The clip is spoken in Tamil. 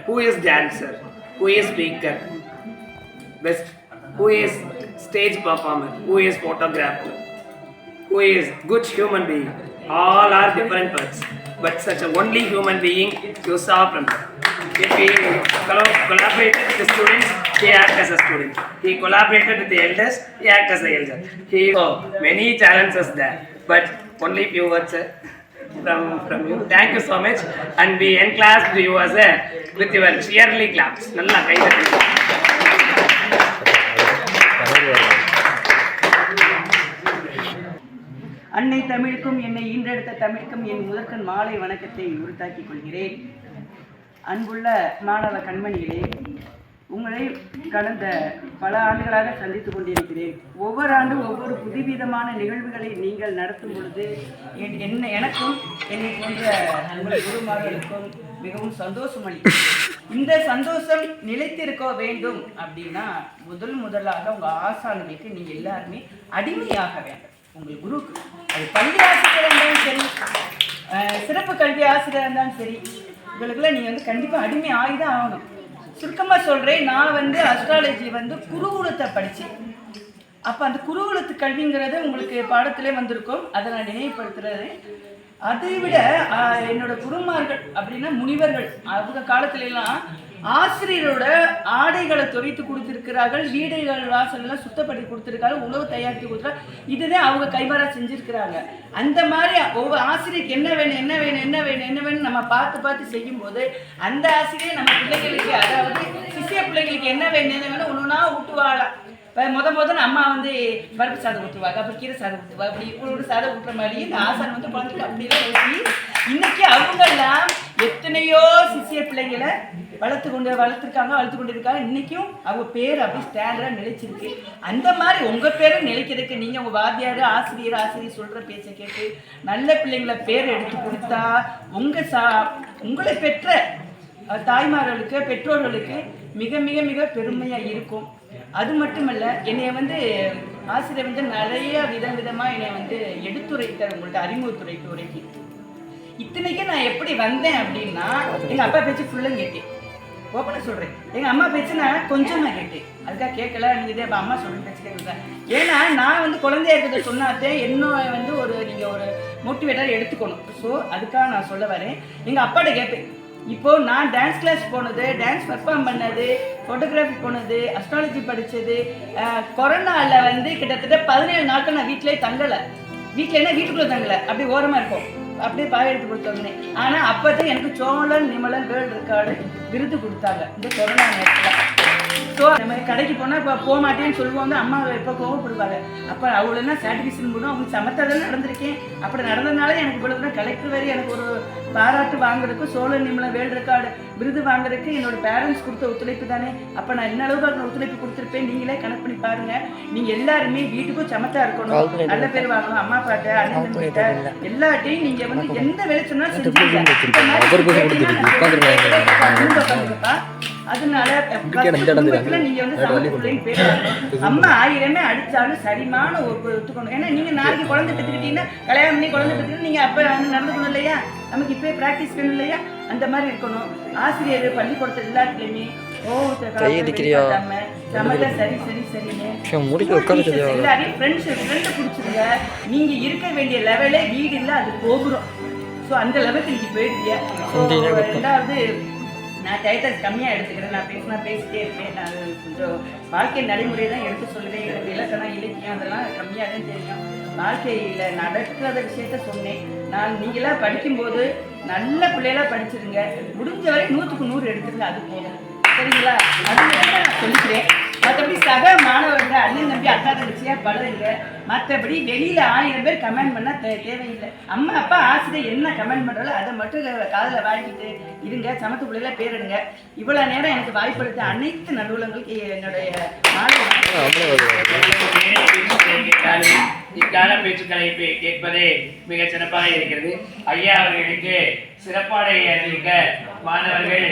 who is dancer, who is speaker, best, who is stage performer, who is photographer, who is good human being. All are different parts, but such a only human being you saw from them. If he collaborated with the students, he acted as a student. He collaborated with the elders, he acted as the elder. He many challenges there, but only few words from you. Thank you so much, and we enclasped you as with your cheerly claps. Nalla kai அன்னை தமிழுக்கும் என்னை ஈன்றெடுத்த தமிழுக்கும் என் முதற்கண் மாலை வணக்கத்தை உரித்தாக்கிக் கொள்கிறேன். அன்புள்ள மாணவ கண்மணிகளே, உங்களை கடந்த பல ஆண்டுகளாக சந்தித்துக் கொண்டிருக்கிறேன். ஒவ்வொரு ஆண்டும் ஒவ்வொரு புதுவிதமான நிகழ்வுகளை நீங்கள் நடத்தும் பொழுது எனக்கும் என்னை போன்ற உங்கள் குருமார்களுக்கும் மிகவும் சந்தோஷம் அளிக்கும். இந்த சந்தோஷம் நிலைத்திருக்க வேண்டும் அப்படின்னா முதலாக உங்கள் ஆசான்களுக்கு நீங்கள் எல்லாருமே அடிமையாக வேண்டும். உங்கள் குருக்கு அது பள்ளி ஆசிரியராக இருந்தாலும் சரி, சிறப்பு கல்வி ஆசிரியராக இருந்தாலும் சரி, உங்களுக்குலாம் நீங்கள் கண்டிப்பாக அடிமை ஆகிதான் ஆகணும். சுருக்கமாக சொல்கிறேன், நான் அஸ்ட்ராலஜி குருகுலத்தை படித்தேன். அப்போ அந்த குருகுலத்து கல்விங்கிறது உங்களுக்கு பாடத்திலே வந்திருக்கும், அதை நான் நினைவுபடுத்துறது. அதை விட என்னோட குருமார்கள் அப்படின்னா முனிவர்கள், அவங்க காலத்துலலாம் ஆசிரியரோட ஆடைகளை துவைத்து கொடுத்துருக்கிறார்கள், வீடுகள் வாசல்லாம் சுத்தப்படுத்தி கொடுத்துருக்காங்க, உணவு தயாரித்து கொடுத்துருக்காங்க. இதுதான் அவங்க கைமாறா செஞ்சுருக்கிறாங்க. அந்த மாதிரி ஒவ்வொரு ஆசிரியருக்கு என்ன வேணும் நம்ம பார்த்து செய்யும்போது அந்த ஆசிரியர் நம்ம பிள்ளைகளுக்கு, அதாவது சிசிய பிள்ளைங்களுக்கு என்ன வேணும் ஒன்றுனா ஊட்டுவாளாம். இப்போ முதல்ல அம்மா பருப்பு சாதம் ஊற்றுவாங்க, அப்புறம் கீரை சாதம் ஊற்றுவாங்க, அப்படி இவ்வளோ சாதம் ஊட்டுற மாதிரி இந்த ஆசான் குழந்தைக்கு அப்படிலாம் ஊற்றி இன்னைக்கு அவங்கெல்லாம் எத்தனையோ சிசிய பிள்ளைங்களை வளர்த்து கொண்டு இருக்காங்க. இன்றைக்கும் அவங்க பேர் அப்படி ஸ்டாண்டர்டாக நிலைச்சிருக்கு. அந்த மாதிரி உங்கள் பேரும் நிலைக்கிறதுக்கு நீங்கள் உங்கள் வாத்தியார் ஆசிரியர் சொல்கிற பேச்சை கேட்டு நல்ல பிள்ளைங்களை பேர் எடுத்து கொடுத்தா உங்களை பெற்ற தாய்மார்களுக்கு பெற்றோர்களுக்கு மிக மிக மிக பெருமையாக இருக்கும். அது மட்டுமல்ல, என்னை ஆசிரியர் நிறைய விதமாக என்னை எடுத்துரைத்தார், உங்கள்கிட்ட அறிமுகத்துறைக்கு. இத்தனைக்கும் நான் எப்படி வந்தேன் அப்படின்னா, எங்கள் அப்பா பேச்சு ஃபுல்லாக கேட்டேன். ஓப்பனாக சொல்கிறேன், எங்கள் அம்மா பேச்சு நான் கொஞ்சமாக கேட்டேன். அதுக்காக கேட்கல, நீங்கள் இதே அம்மா சொல்கிற பேச்சு கேட்குறேன். ஏன்னா நான் குழந்தைய இருக்கிறத சொன்னாத்தே இன்னும் நீங்கள் ஒரு மோட்டிவேட்டர் எடுத்துக்கணும். ஸோ அதுக்காக நான் சொல்ல வரேன். எங்கள் அப்பாட்ட கேட்பேன், இப்போது நான் டான்ஸ் கிளாஸ் போனது, டான்ஸ் பர்ஃபார்ம் பண்ணது, ஃபோட்டோகிராஃபி போனது, அஸ்ட்ராலஜி படித்தது, கொரோனாவில் கிட்டத்தட்ட 17 நாட்கள் நான் வீட்டிலே தங்கலை. வீட்டுக்குள்ளே தங்கலை, அப்படி ஓரமாக இருக்கும், அப்படியே பாய எடுத்து கொடுத்தோன்னே. ஆனால் அப்போ தான் எனக்கு சோழன் நிமலன் வேர்ல்டு ரெக்கார்டு விருது கொடுத்தாங்க இந்த கொரோனா நேரத்தில். ஸோ அந்த மாதிரி கடைக்கு போனால் இப்போ போக மாட்டேன்னு சொல்லுவாங்க, அம்மா எப்போ கோவப்படுவாங்க. அப்போ அவ்வளோனா சாட்டிஸ்ஃபேக்ஷன் பண்ணுவோம், அவங்க சமத்ததான் நடந்திருக்கேன். அப்படி நடந்ததுனால எனக்கு இவ்வளோ கலெக்டர் வரை எனக்கு ஒரு பாராட்டு வாங்குறதுக்கு, சோழன் நிமலன் வேர்ல்டு ரெக்கார்டு விருது வாங்குறதுக்கு என்னோட பேரண்ட்ஸ் கொடுத்த ஒத்துழைப்பு தானே. அப்போ நான் என்ன அளவுக்கு ஒத்துழைப்பு கொடுத்துருப்பேன் நீங்களே கணக்கு பண்ணி பாருங்கள். நீங்கள் எல்லாருமே வீட்டுக்கும் சமத்தா இருக்கணும், நல்ல பேர் வாங்கணும், அம்மா பாட்ட அண்ணன் கிட்ட எல்லாட்டையும் நீங்கள் எந்த வேலை சொன்னாலும் செஞ்சுருப்பா. அதனால நீங்க அம்மா 1000 அடிச்சாலும் சரிமான ஒத்துக்கணும். ஏன்னா நீங்க நாளைக்கு குழந்தை பெற்றுக்கிட்டீங்கன்னா, கல்யாணம் பண்ணி குழந்தை பெற்றுக்கிட்டு நீங்க அப்ப நடந்துக்கணும் இல்லையா, நமக்கு இப்பயே பிராக்டிஸ் வேணும் இல்லையா, அந்த மாதிரி இருக்கணும். ஆசிரியர் பள்ளிக்கூடத்துல எல்லாத்துலயுமே எல்லாரையும் ஃப்ரெண்டு பிடிச்சிருங்க. நீங்க இருக்க வேண்டிய லெவலே வீடு இல்லை, அது போகிறோம். ஸோ அந்த லெவலுக்கு நீங்க போயிடுவீங்க. ரெண்டாவது, நான் டைட்டஸ் கம்மியாக எடுத்துக்கிறேன், நான் பேசிட்டே இருப்பேன். நான் கொஞ்சம் வாழ்க்கை நடைமுறை தான் எடுத்து சொல்லுவேன். எனக்கு இலக்கணம் இலக்கியம் அதெல்லாம் கம்மியாக தான் தெரியும். வாழ்க்கையில் நடக்கிற விஷயத்த சொன்னேன். நீங்களாம் படிக்கும்போது நல்ல பிள்ளைகளாக படிச்சிருங்க, முடிஞ்ச வரை 100க்கு 100 எடுத்துருங்க, அது போதும். சரிங்களா? அது நான் சொல்லிக்கிறேன். மற்றபடி சக மாணவர்கள் அண்ணன் தம்பி அக்கா தங்கச்சியாக பழகுங்க. மற்றபடி வெளியில் 1000 பேர் கமெண்ட் பண்ணால் தேவையில்லை. அம்மா அப்பா ஆசிரியர் என்ன கமெண்ட் பண்ணுறாலும் அதை மட்டும் காதில் வாங்கிட்டு இருங்க, சமத்து பிள்ளைல பேரிடுங்க. இவ்வளோ நேரம் எனக்கு வாய்ப்படுத்த அனைத்து நடுவலங்களுக்கு என்னுடைய இக்கால பேச்சுக்களை கேட்பதே மிக சிறப்பாக இருக்கிறது. ஐயா அவர்களுக்கு சிறப்பாடை அறிவிக்க மாணவர்கள்